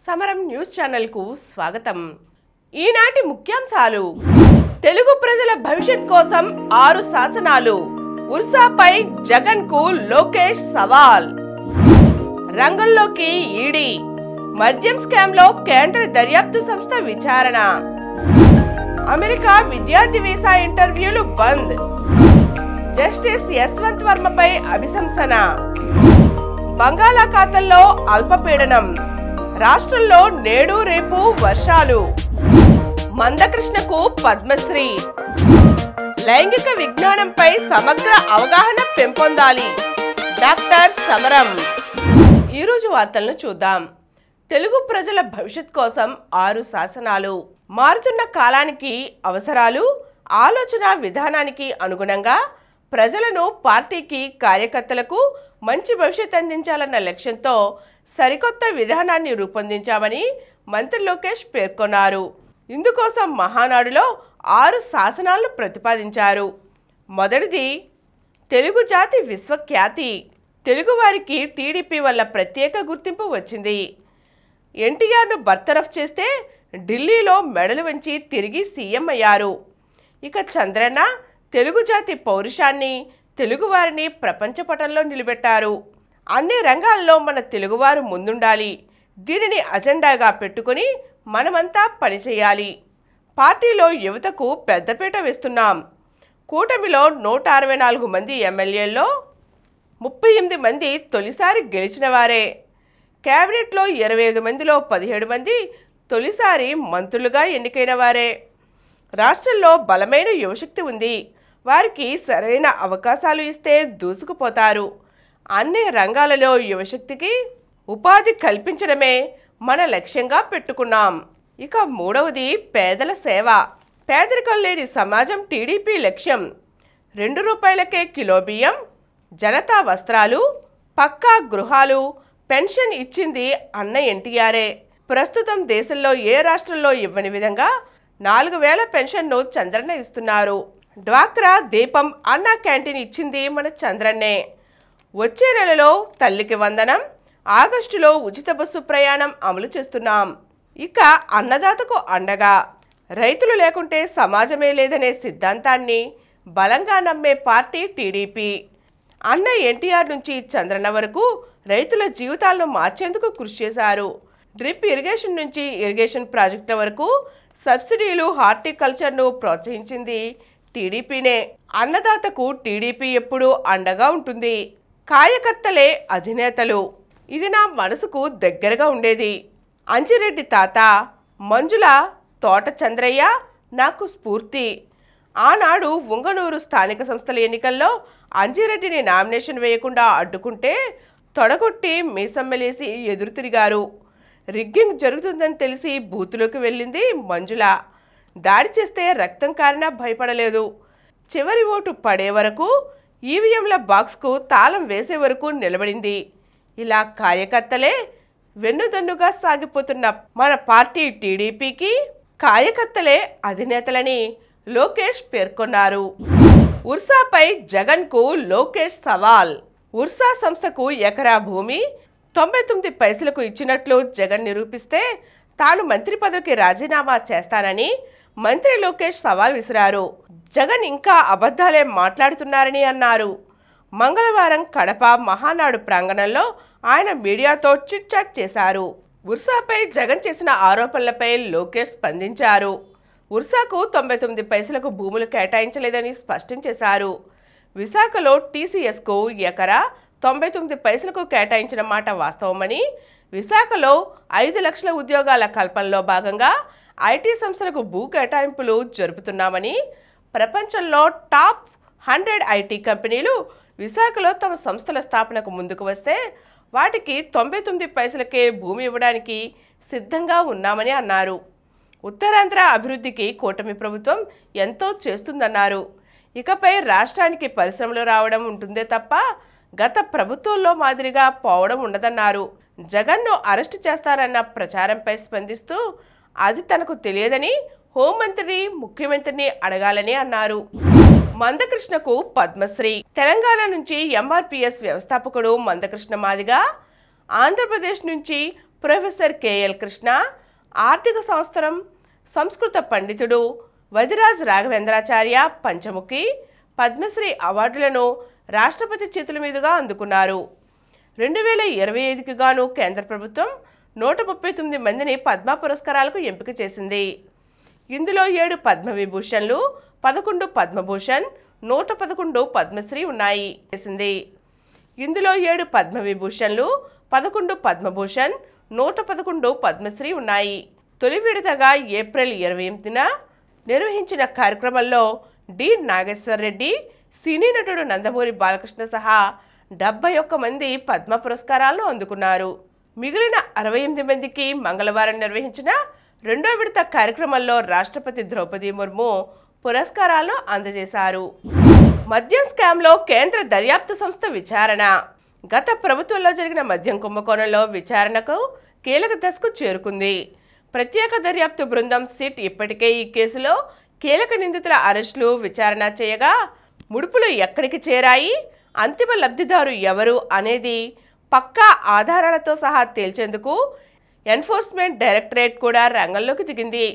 సమరం news channel కు స్వాగతం। ఈనాటి ముఖ్యాంశాలు। తెలుగు ప్రజల భవిష్యత్ కోసం 6 శాసనాలు। ఉర్సాపై జగన్ కు లోకేష్ సవాల్। రంగంలోకి ఈడీ। మద్యం స్కామ్ లో కేంద్ర దర్యాప్తు సంస్థ విచారణ। అమెరికా విద్యార్థి వీసా ఇంటర్వ్యూలు బంద్। జస్టిస్ యశ్వంత్ వర్మపై అభిశంసన। బంగాళాఖాతంలో అల్పపీడనం। రాష్ట్రంలో నేడు రేపు వర్షాలు। మందకృష్ణకు పద్మశ్రీ। లైంగిక విజ్ఞానంపై సమగ్ర అవగాహన పెంపొందాలి। డాక్టర్ సమరం। ఈరోజు వార్తలను చూద్దాం। తెలుగు ప్రజల భవిష్యత్ కోసం 6 శాసనాలు। మారుతున్న కాలానికి అవసరాలు, ఆలోచన విధానానికి అనుగుణంగా ప్రజలను, పార్టీకి, కార్యకర్తలకు మంచి భవిష్యత్ అందించాలన్న లక్ష్యంతో సరికొత్త విధానాన్ని రూపొందించామని మంత్రి లోకేష్ పేర్కొన్నారు। ఇందుకోసం మహానాడులో 6 శాసనాలను ప్రతిపాదించారు। మొదటిది తెలుగు జాతి విశ్వఖ్యాతి। తెలుగువారికి టీడీపీ వల్ల ప్రత్యేక గుర్తింపు వచ్చింది। ఎన్టీఆర్ను బర్తరఫ్ చేస్తే ఢిల్లీలో మెడలు వంచి తిరిగి సీఎం అయ్యారు। ఇక చంద్రన్న తెలుగు జాతి పౌరుషాన్ని, తెలుగువారిని ప్రపంచ పటంలో నిలబెట్టారు। అన్ని రంగాల్లో మన తెలుగువారు ముందుండాలి। దీనిని అజెండాగా పెట్టుకుని మనమంతా పనిచేయాలి। పార్టీలో యువతకు పెద్దపీట వేస్తున్నాం। కూటమిలో 164 మంది ఎమ్మెల్యేల్లో 38 మంది తొలిసారి గెలిచిన వారే। కేబినెట్లో 25 మందిలో 17 మంది తొలిసారి మంత్రులుగా ఎన్నికైన వారే। రాష్ట్రంలో బలమైన యువశక్తి ఉంది। వారికి సరైన అవకాశాలు ఇస్తే దూసుకుపోతారు। అన్ని రంగాలలో యువశక్తికి ఉపాధి కల్పించడమే మన లక్ష్యంగా పెట్టుకున్నాం। ఇక మూడవది పేదల సేవ। పేదరికం లేని సమాజం టీడీపీ లక్ష్యం। 2 రూపాయలకే కిలో బియ్యం, జనతా వస్త్రాలు, పక్కా గృహాలు, పెన్షన్ ఇచ్చింది అన్న ఎన్టీఆరే। ప్రస్తుతం దేశంలో ఏ రాష్ట్రంలో ఇవ్వని విధంగా 4000 పెన్షన్ను చంద్రన్న ఇస్తున్నారు। డ్వాక్రా, దీపం, అన్న క్యాంటీన్ ఇచ్చింది మన చంద్రన్నే। వచ్చే నెలలో తల్లికి వందనం, ఆగస్టులో ఉచిత బస్సు ప్రయాణం అమలు చేస్తున్నాం। ఇక అన్నదాతకు అండగా, రైతులు లేకుంటే సమాజమే లేదనే సిద్ధాంతాన్ని బలంగా నమ్మే పార్టీ టీడీపీ। అన్న ఎన్టీఆర్ నుంచి చంద్రన్న వరకు రైతుల జీవితాలను మార్చేందుకు కృషి చేశారు। డ్రిప్ ఇరిగేషన్ నుంచి ఇరిగేషన్ ప్రాజెక్టుల వరకు సబ్సిడీలు, హార్టికల్చర్ను ప్రోత్సహించింది టీడీపీనే। అన్నదాతకు టీడీపీ ఎప్పుడూ అండగా ఉంటుంది। కార్యకర్తలే అధినేతలు, ఇది నా మనసుకు దగ్గరగా ఉండేది। అంజిరెడ్డి తాత, మంజుల, తోట చంద్రయ్య నాకు స్ఫూర్తి। ఆనాడు ఉంగనూరు స్థానిక సంస్థల ఎన్నికల్లో అంజిరెడ్డిని నామినేషన్ వేయకుండా అడ్డుకుంటే తొడగొట్టి మీసమ్మెలేసి ఎదురు తిరిగారు। రిగ్గింగ్ జరుగుతుందని తెలిసి బూతులోకి వెళ్ళింది మంజుల। దాడి చేస్తే రక్తం కారినా భయపడలేదు। చివరి ఓటు పడే వరకు, ఈవీఎంల బాక్స్కు తాళం వేసే వరకు నిలబడింది। ఇలా కార్యకర్తలే వెన్నుదన్నుగా సాగిపోతున్న మన పార్టీ టీడీపీకి కార్యకర్తలే అధినేతలని లోకేష్ పేర్కొన్నారు। ఉర్సాపై జగన్కు లోకేష్ సవాల్। ఉర్సా సంస్థకు ఎకరా భూమి 99 పైసలకు ఇచ్చినట్లు జగన్ నిరూపిస్తే తాను మంత్రి పదవికి రాజీనామా చేస్తానని మంత్రి లోకేష్ సవాల్ విసిరారు। జగన్ ఇంకా అబద్ధాలే మాట్లాడుతున్నారని అన్నారు। మంగళవారం కడప మహానాడు ప్రాంగణంలో ఆయన మీడియాతో చిట్ చాట్ చేశారు। ఉర్సాపై జగన్ చేసిన ఆరోపణలపై లోకేష్ స్పందించారు। ఉర్సాకు 99 పైసలకు భూములు కేటాయించలేదని స్పష్టం చేశారు। విశాఖలో టీసీఎస్కు ఎకరా 99 పైసలకు కేటాయించిన మాట వాస్తవమని, విశాఖలో 5 లక్షల ఉద్యోగాల కల్పనలో భాగంగా ఐటీ సంస్థలకు భూ కేటాయింపులు జరుపుతున్నామని, ప్రపంచంలో టాప్ 100 ఐటీ కంపెనీలు విశాఖలో తమ సంస్థల స్థాపనకు ముందుకు వస్తే వాటికి 99 పైసలకే భూమి ఇవ్వడానికి సిద్ధంగా ఉన్నామని అన్నారు। ఉత్తరాంధ్ర అభివృద్ధికి కూటమి ప్రభుత్వం ఎంతో చేస్తుందన్నారు। ఇకపై రాష్ట్రానికి పరిశ్రమలు రావడం ఉంటుందే తప్ప గత ప్రభుత్వంలో మాదిరిగా పోవడం ఉండదన్నారు। జగన్ను అరెస్టు చేస్తారన్న ప్రచారంపై స్పందిస్తూ అది తనకు తెలియదని హోంమంత్రిని, ముఖ్యమంత్రిని అడగాలని అన్నారు। మందకృష్ణకు పద్మశ్రీ। తెలంగాణ నుంచి ఎంఆర్పీఎస్ వ్యవస్థాపకుడు మందకృష్ణ మాదిగ, ఆంధ్రప్రదేశ్ నుంచి ప్రొఫెసర్ కెఎల్ కృష్ణ, ఆర్థిక సంవత్సరం సంస్కృత పండితుడు వదిరాజ్ రాఘవేంద్రాచార్య పంచముఖి పద్మశ్రీ అవార్డులను రాష్ట్రపతి చేతుల మీదుగా అందుకున్నారు. 2025కి గాను కేంద్ర ప్రభుత్వం 139 మందిని పద్మ పురస్కారాలకు ఎంపిక చేసింది. ఇందులో 7 పద్మవిభూషణ్లు, 11 పద్మభూషణ్, 111 పద్మశ్రీ ఉన్నాయి. ఇందులో 7 పద్మవిభూషణ్లు, 11 పద్మభూషణ్, 111 పద్మశ్రీ ఉన్నాయి. తొలి విడతగా ఏప్రిల్ 28న నిర్వహించిన కార్యక్రమంలో డి నాగేశ్వర్ రెడ్డి, సినీ నటుడు నందమూరి బాలకృష్ణ సహా 71 మంది పద్మ పురస్కారాలను అందుకున్నారు. మిగిలిన 68 మందికి మంగళవారం నిర్వహించిన రెండో విడత కార్యక్రమంలో రాష్ట్రపతి ద్రౌపది ముర్ము పురస్కారాలను అందజేశారు. మద్యం స్కామ్లో కేంద్ర దర్యాప్తు సంస్థ విచారణ. గత ప్రభుత్వంలో జరిగిన మద్యం కుంభకోణంలో విచారణకు కీలక దశకు చేరుకుంది. ప్రత్యేక దర్యాప్తు బృందం సిట్ ఇప్పటికే ఈ కేసులో కీలక నిందితుల అరెస్టులు, విచారణ చేయగా ముడుపులు ఎక్కడికి చేరాయి, అంతిమ లబ్ధిదారు ఎవరు అనేది పక్కా ఆధారాలతో సహా తేల్చేందుకు ఎన్ఫోర్స్మెంట్ డైరెక్టరేట్ కూడా రంగంలోకి దిగింది.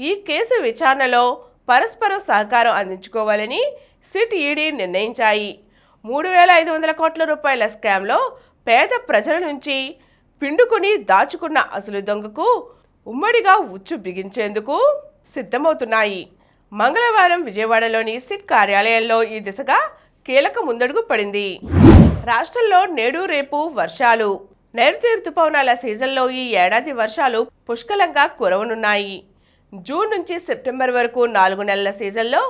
ఈ కేసు విచారణలో పరస్పరం సహకారం అందించుకోవాలని సిట్ ఈడీ నిర్ణయించాయి. 3,500 కోట్ల రూపాయల స్కామ్లో పేద ప్రజల నుంచి పిండుకుని దాచుకున్న అసలు దొంగకు ఉమ్మడిగా ఉచ్చు బిగించేందుకు సిద్ధమవుతున్నాయి. మంగళవారం విజయవాడలోని సిట్ కార్యాలయంలో ఈ దిశగా కీలక ముందడుగు పడింది. రాష్ట్రంలో నేడు రేపు వర్షాలు. నైరుతి రుతుపవనాల సీజన్లో ఈ ఏడాది వర్షాలు పుష్కలంగా కురవనున్నాయి. జూన్ నుంచి సెప్టెంబర్ వరకు 4 నెలల సీజన్లో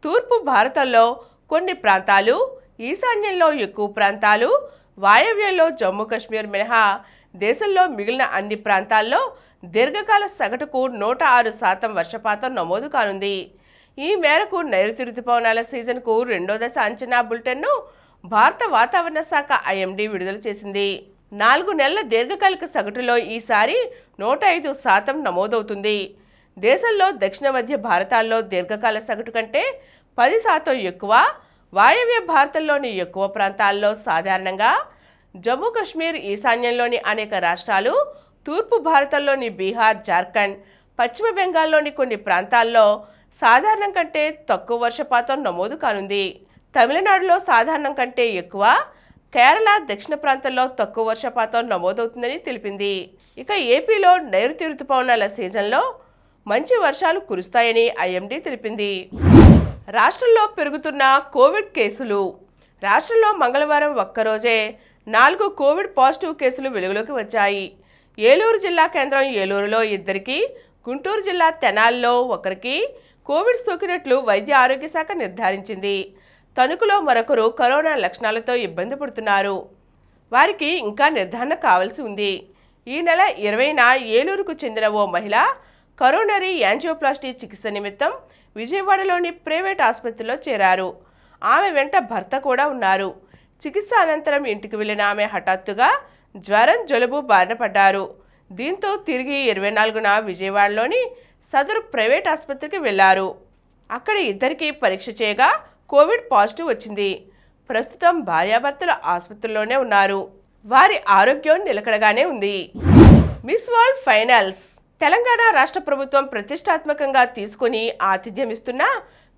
తూర్పు భారతంలో కొన్ని ప్రాంతాలు, ఈశాన్యంలో ఎక్కువ ప్రాంతాలు, వాయవ్యంలో జమ్మూ కాశ్మీర్ మినహా దేశంలో మిగిలిన అన్ని ప్రాంతాల్లో దీర్ఘకాల సగటుకు 106% వర్షపాతం నమోదు కానుంది. ఈ మేరకు నైరుతి రుతుపవనాల సీజన్కు రెండో దశ అంచనా బులెటిన్ను భారత వాతావరణ శాఖ ఐఎండీ విడుదల చేసింది. 4 నెలల దీర్ఘకాలిక సగటులో ఈసారి 105% నమోదవుతుంది. దేశంలో దక్షిణ మధ్య భారతాల్లో దీర్ఘకాల సగటు కంటే 10% ఎక్కువ, వాయవ్య భారతంలోని ఎక్కువ ప్రాంతాల్లో సాధారణంగా, జమ్మూ కాశ్మీర్, ఈశాన్యంలోని అనేక రాష్ట్రాలు, తూర్పు భారతంలోని బీహార్, జార్ఖండ్, పశ్చిమ బెంగాల్లోని కొన్ని ప్రాంతాల్లో సాధారణం కంటే తక్కువ వర్షపాతం నమోదు కానుంది. తమిళనాడులో సాధారణం కంటే ఎక్కువ, కేరళ, దక్షిణ ప్రాంతంలో తక్కువ వర్షపాతం నమోదవుతుందని తెలిపింది. ఇక ఏపీలో నైరుతి రుతుపవనాల సీజన్లో మంచి వర్షాలు కురుస్తాయని ఐఎండీ తెలిపింది. రాష్ట్రంలో పెరుగుతున్న కోవిడ్ కేసులు. రాష్ట్రంలో మంగళవారం ఒక్కరోజే 4 కోవిడ్ పాజిటివ్ కేసులు వెలుగులోకి వచ్చాయి. ఏలూరు జిల్లా కేంద్రం ఏలూరులో 2కి, గుంటూరు జిల్లా తెనాలిలో 1కి కోవిడ్ సోకినట్లు వైద్య ఆరోగ్య శాఖ నిర్ధారించింది. తణుకులో మరొకరు కరోనా లక్షణాలతో ఇబ్బంది పడుతున్నారు. వారికి ఇంకా నిర్ధారణ కావాల్సి ఉంది. ఈ నెల 20న ఏలూరుకు చెందిన ఓ మహిళ కరోనరీ యాంజియోప్లాస్టీ చికిత్స నిమిత్తం విజయవాడలోని ప్రైవేట్ ఆసుపత్రిలో చేరారు. ఆమె వెంట భర్త కూడా ఉన్నారు. చికిత్స అనంతరం ఇంటికి వెళ్లిన ఆమె హఠాత్తుగా జ్వరం, జలుబు బారిన పడ్డారు. దీంతో తిరిగి 24న విజయవాడలోని సదరు ప్రైవేట్ ఆసుపత్రికి వెళ్లారు. అక్కడ ఇద్దరికి పరీక్ష చేయగా కోవిడ్ పాజిటివ్ వచ్చింది. ప్రస్తుతం భార్యాభర్తలు ఆసుపత్రిలోనే ఉన్నారు. వారి ఆరోగ్యం నిలకడగానే ఉంది. Miss world finals. తెలంగాణ రాష్ట్ర ప్రభుత్వం ప్రతిష్టాత్మకంగా తీసుకుని ఆతిథ్యమిస్తున్న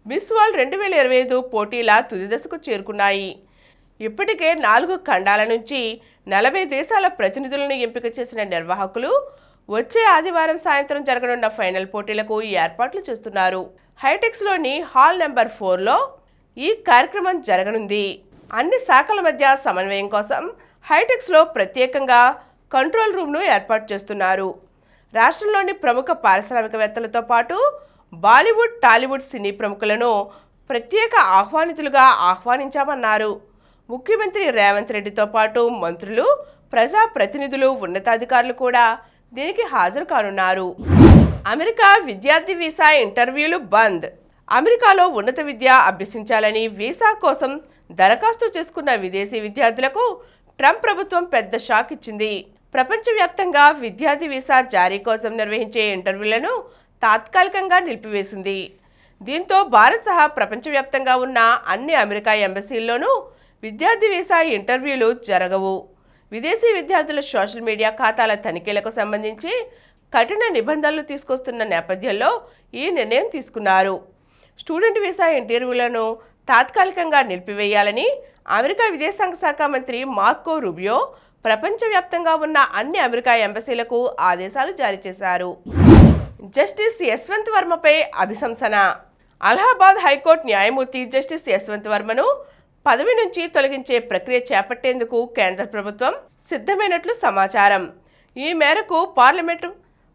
మిస్ వరల్డ్ 2025 పోటీల తుది దశకు చేరుకున్నాయి. ఇప్పటికే 4 ఖండాల నుంచి 40 దేశాల ప్రతినిధులను ఎంపిక చేసిన నిర్వాహకులు వచ్చే ఆదివారం సాయంత్రం జరగనున్న ఫైనల్ పోటీలకు ఏర్పాట్లు చేస్తున్నారు. హైటెక్స్లోని హాల్ నెంబర్ 4లో ఈ కార్యక్రమం జరగనుంది. అన్ని శాఖల మధ్య సమన్వయం కోసం హైటెక్స్లో ప్రత్యేకంగా కంట్రోల్ రూమ్ను ఏర్పాటు చేస్తున్నారు. రాష్ట్రంలోని ప్రముఖ పారిశ్రామికవేత్తలతో పాటు బాలీవుడ్, టాలీవుడ్ సినీ ప్రముఖులను ప్రత్యేక ఆహ్వానితులుగా ఆహ్వానించామన్నారు. ముఖ్యమంత్రి రేవంత్ రెడ్డితో పాటు మంత్రులు, ప్రజాప్రతినిధులు, ఉన్నతాధికారులు కూడా దీనికి హాజరు కానున్నారు. అమెరికా విద్యార్థి వీసా ఇంటర్వ్యూలు బంద్. అమెరికాలో ఉన్నత విద్య అభ్యసించాలని వీసా కోసం దరఖాస్తు చేసుకున్న విదేశీ విద్యార్థులకు ట్రంప్ ప్రభుత్వం పెద్ద షాక్ ఇచ్చింది. ప్రపంచవ్యాప్తంగా విద్యార్థి వీసా జారీ కోసం నిర్వహించే ఇంటర్వ్యూలను తాత్కాలికంగా నిలిపివేసింది. దీంతో భారత్ సహా ప్రపంచవ్యాప్తంగా ఉన్న అన్ని అమెరికా ఎంబసీల్లోనూ విద్యార్థి వీసా ఇంటర్వ్యూలు జరగవు. విదేశీ విద్యార్థుల సోషల్ మీడియా ఖాతాల తనిఖీలకు సంబంధించి కఠిన నిబంధనలు తీసుకొస్తున్న నేపథ్యంలో ఈ నిర్ణయం తీసుకున్నారు. స్టూడెంట్ వీసా ఇంటర్వ్యూలను తాత్కాలికంగా నిలిపివేయాలని అమెరికా విదేశాంగ శాఖ మంత్రి మార్కో రూబియో ప్రపంచవ్యాప్తంగా ఉన్న అన్ని అమెరికా ఎంబసీలకు ఆదేశాలు జారీ చేశారు. జస్టిస్ యశ్వంత్ వర్మపై అభిశంసన. అలహాబాద్ హైకోర్టు న్యాయమూర్తి జస్టిస్ యశ్వంత్ వర్మను పదవి నుంచి తొలగించే ప్రక్రియ చేపట్టేందుకు కేంద్ర ప్రభుత్వం సిద్ధమైనట్లు సమాచారం. ఈ మేరకు పార్లమెంటు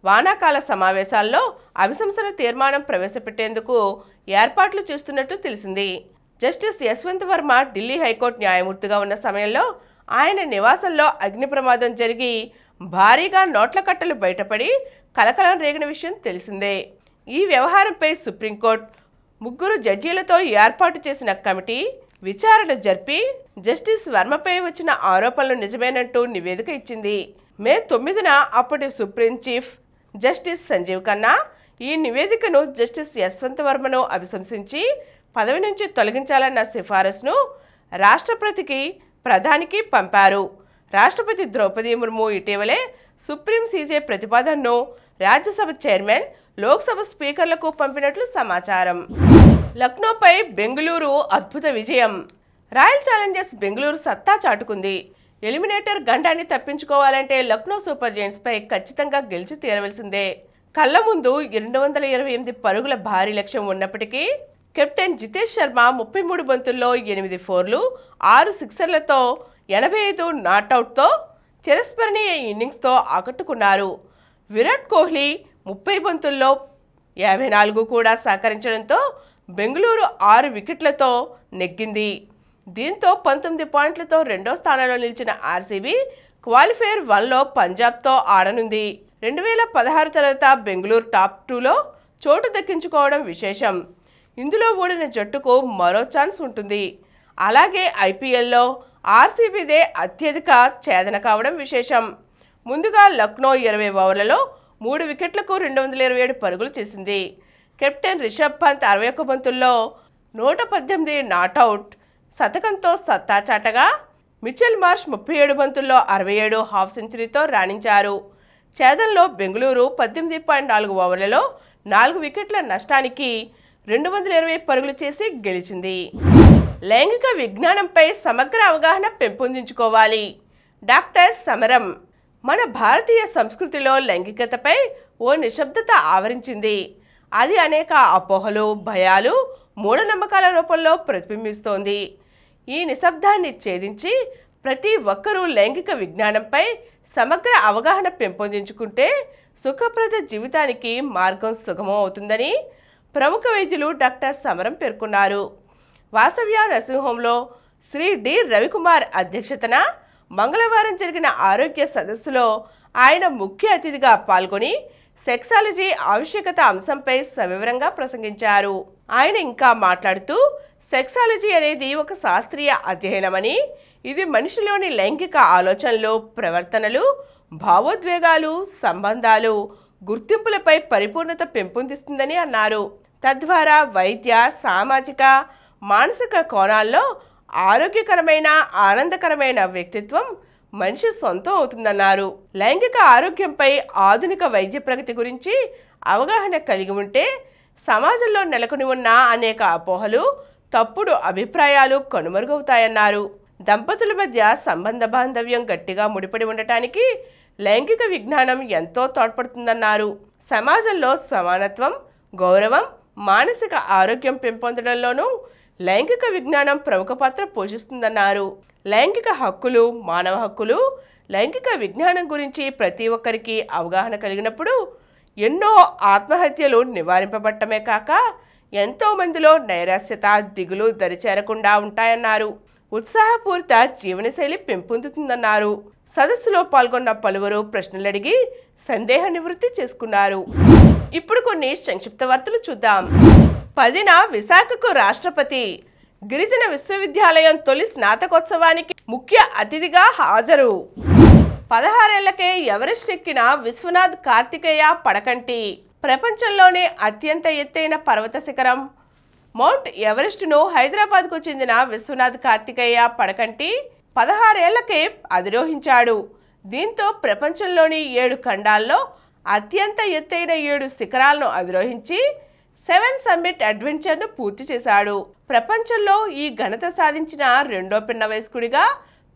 వానాకాల సమావేశాల్లో అభిశంసన తీర్మానం ప్రవేశపెట్టేందుకు ఏర్పాట్లు చేస్తున్నట్లు తెలిసింది. జస్టిస్ యశ్వంత్ వర్మ ఢిల్లీ హైకోర్టు న్యాయమూర్తిగా ఉన్న సమయంలో ఆయన నివాసంలో అగ్ని ప్రమాదం జరిగి భారీగా నోట్ల కట్టలు బయటపడి కలకలం రేగిన విషయం తెలిసిందే. ఈ వ్యవహారంపై సుప్రీంకోర్టు 3 జడ్జీలతో ఏర్పాటు చేసిన కమిటీ విచారణ జరిపి జస్టిస్ వర్మపై వచ్చిన ఆరోపణలు నిజమేనంటూ నివేదిక ఇచ్చింది. మే 9న అప్పటి supreme chief justice Sanjiv Khanna ఈ నివేదికను జస్టిస్ యశ్వంత్ వర్మను అభిశంసించి పదవి నుంచి తొలగించాలన్న సిఫారసును రాష్ట్రపతికి ప్రధానికి పంపారు. రాష్ట్రపతి ద్రౌపది ముర్ము ఇటీవలే సుప్రీం సీజే ప్రతిపాదనను రాజ్యసభ చైర్మన్, లోక్సభ స్పీకర్లకు పంపినట్లు సమాచారం. లక్నోపై బెంగళూరు అద్భుత విజయం. రాయల్ ఛాలెంజర్స్ బెంగళూరు సత్తా చాటుకుంది. ఎలిమినేటర్ గండాన్ని తప్పించుకోవాలంటే లక్నో సూపర్ జైంట్స్పై ఖచ్చితంగా గెలిచి తీరవలసిందే. కళ్ల ముందు 228 పరుగుల భారీ లక్ష్యం ఉన్నప్పటికీ కెప్టెన్ జితేష్ శర్మ 33 బంతుల్లో 8 ఫోర్లు, 6 సిక్సర్లతో 85 నాట్అవుట్తో చిరస్మరణీయ ఇన్నింగ్స్తో ఆకట్టుకున్నారు. విరాట్ కోహ్లీ 30 బంతుల్లో 54 కూడా సహకరించడంతో బెంగళూరు 6 వికెట్లతో నెగ్గింది. దీంతో 19 పాయింట్లతో రెండో స్థానంలో నిలిచిన ఆర్సీబీ క్వాలిఫైయర్ 1లో పంజాబ్తో ఆడనుంది. 2016 తర్వాత బెంగళూరు టాప్ 2లో చోటు దక్కించుకోవడం విశేషం. ఇందులో ఓడిన జట్టుకు మరో ఛాన్స్ ఉంటుంది. అలాగే ఐపీఎల్లో ఆర్సీబీదే అత్యధిక ఛేదన కావడం విశేషం. ముందుగా లక్నో 20 ఓవర్లలో 3 వికెట్లకు 227 పరుగులు చేసింది. కెప్టెన్ రిషబ్ పంత్ 61 బంతుల్లో 118 నాట్అవుట్ శతకంతో సత్తా చాటగా మిచెల్ మార్ష్ 37 బంతుల్లో 67 హాఫ్ సెంచరీతో రాణించారు. ఛేదనలో బెంగళూరు 18.4 ఓవర్లలో 4 వికెట్ల నష్టానికి 220 పరుగులు చేసి గెలిచింది. లైంగిక విజ్ఞానంపై సమగ్ర అవగాహన పెంపొందించుకోవాలి. డాక్టర్ సమరం. మన భారతీయ సంస్కృతిలో లైంగికతపై ఓ నిశ్శబ్దత ఆవరించింది. అది అనేక అపోహలు, భయాలు, మూఢనమ్మకాల రూపంలో ప్రతిబింబిస్తోంది. ఈ నిశ్శబ్దాన్ని ఛేదించి ప్రతి ఒక్కరూ లైంగిక విజ్ఞానంపై సమగ్ర అవగాహన పెంపొందించుకుంటే సుఖప్రద జీవితానికి మార్గం సుగమం అవుతుందని ప్రముఖ వైద్యులు డాక్టర్ సమరం పేర్కొన్నారు. వాసవ్య నర్సింగ్ శ్రీ డి రవికుమార్ అధ్యక్షతన మంగళవారం జరిగిన ఆరోగ్య సదస్సులో ఆయన ముఖ్య అతిథిగా పాల్గొని సెక్సాలజీ ఆవశ్యకత అంశంపై సవివరంగా ప్రసంగించారు. ఆయన ఇంకా మాట్లాడుతూ సెక్సాలజీ అనేది ఒక శాస్త్రీయ అధ్యయనమని, ఇది మనిషిలోని లైంగిక ఆలోచనలు, ప్రవర్తనలు, భావోద్వేగాలు, సంబంధాలు, గుర్తింపులపై పరిపూర్ణత పెంపొందిస్తుందని అన్నారు. తద్వారా వైద్య, సామాజిక, మానసిక కోణాల్లో ఆరోగ్యకరమైన, ఆనందకరమైన వ్యక్తిత్వం మనిషి సొంతం అవుతుందన్నారు. లైంగిక ఆరోగ్యంపై ఆధునిక వైద్య ప్రగతి గురించి అవగాహన కలిగి ఉంటే సమాజంలో నెలకొని ఉన్న అనేక అపోహలు, తప్పుడు అభిప్రాయాలు కనుమరుగవుతాయన్నారు. దంపతుల మధ్య సంబంధ బాంధవ్యం గట్టిగా ముడిపడి ఉండటానికి లైంగిక విజ్ఞానం ఎంతో తోడ్పడుతుందన్నారు. సమాజంలో సమానత్వం, గౌరవం, మానసిక ఆరోగ్యం పెంపొందడంలోనూ లైంగిక విజ్ఞానం ప్రముఖ పాత్ర పోషిస్తుందన్నారు. లైంగిక హక్కులు, మానవ హక్కులు, లైంగిక విజ్ఞానం గురించి ప్రతి ఒక్కరికి అవగాహన కలిగినప్పుడు ఎన్నో ఆత్మహత్యలు నివారింపబడటమే కాక ఎంతో మందిలో నైరాశ్యత, దిగులు దరిచేరకుండా ఉంటాయన్నారు. ఉత్సాహపూరిత జీవనశైలి పెంపొందుతుందన్నారు. సదస్సులో పాల్గొన్న పలువురు ప్రశ్నలడిగి సందేహ నివృత్తి చేసుకున్నారు. ఇప్పుడు కొన్ని సంక్షిప్త వార్తలు చూద్దాం. 10న విశాఖకు రాష్ట్రపతి. గిరిజన విశ్వవిద్యాలయం తొలి స్నాతకోత్సవానికి ముఖ్య అతిథిగా హాజరు. 16 ఏళ్లకే ఎవరెస్ట్ ఎక్కిన విశ్వనాథ్ కార్తికేయ పడకంటి. ప్రపంచంలోనే అత్యంత ఎత్తైన పర్వత శిఖరం మౌంట్ ఎవరెస్ట్ను హైదరాబాద్కు చెందిన విశ్వనాథ్ కార్తికేయ పడకంటి 16 ఏళ్లకే అధిరోహించాడు. దీంతో ప్రపంచంలోని 7 ఖండాల్లో అత్యంత ఎత్తైన 7 శిఖరాలను అధిరోహించి 7 సమ్మిట్ అడ్వెంచర్ను పూర్తి చేశాడు. ప్రపంచంలో ఈ ఘనత సాధించిన రెండో పిన్న వయస్కుడిగా,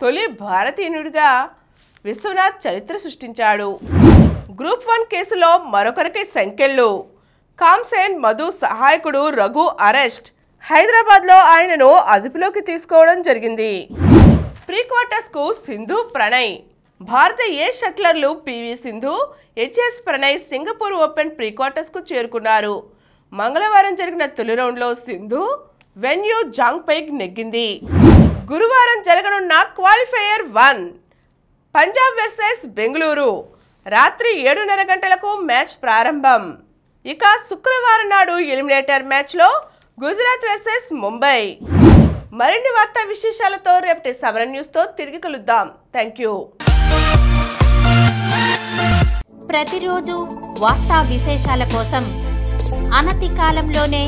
తొలి భారతీయుడిగా విశ్వనాథ్ చరిత్ర సృష్టించాడు. గ్రూప్ 1 కేసులో మరొకరికి సంకెళ్ళు. కామ్సేన్ మధు సహాయకుడు రఘు అరెస్ట్. హైదరాబాద్లో ఆయనను అదుపులోకి తీసుకోవడం జరిగింది. ప్రీ క్వార్టర్స్కు సింధు, ప్రణయ్. భారత ఏ షట్లర్లు PV Sindhu, HS Prannoy Singapore open ప్రీ క్వార్టర్స్కు చేరుకున్నారు. మంగళవారం జరిగిన తొలి రౌండ్లో సింధు వెన్యూ జాంగ్పై నెగ్గింది. గురువారం జరగనున్న క్వాలిఫైయర్ 1 పంజాబ్ వర్సెస్ బెంగళూరు రాత్రి 7:30 గంటలకు మ్యాచ్ ప్రారంభం. ఇక శుక్రవారం నాడు ఎలిమినేటర్ మ్యాచ్లో గుజరాత్ వర్సెస్ ముంబై. మరిన్ని వార్తా విశేషాలతో రేపటి సమరం న్యూస్తో తిరిగి కలుద్దాం. Thank you. ప్రతిరోజు వార్తా విశేషాల కోసం అనతి కాలంలోనే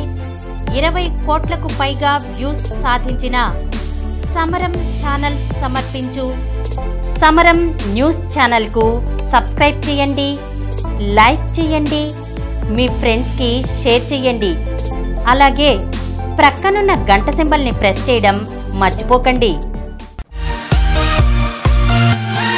20 కోట్లకు పైగా వ్యూస్ సాధించిన సమరం ఛానల్ సమర్పించు సమరం న్యూస్ ఛానల్కు సబ్స్క్రైబ్ చేయండి, లైక్ చేయండి, మీ ఫ్రెండ్స్కి షేర్ చేయండి. అలాగే ప్రక్కనున్న గంట సింబల్ని ప్రెస్ చేయడం మర్చిపోకండి.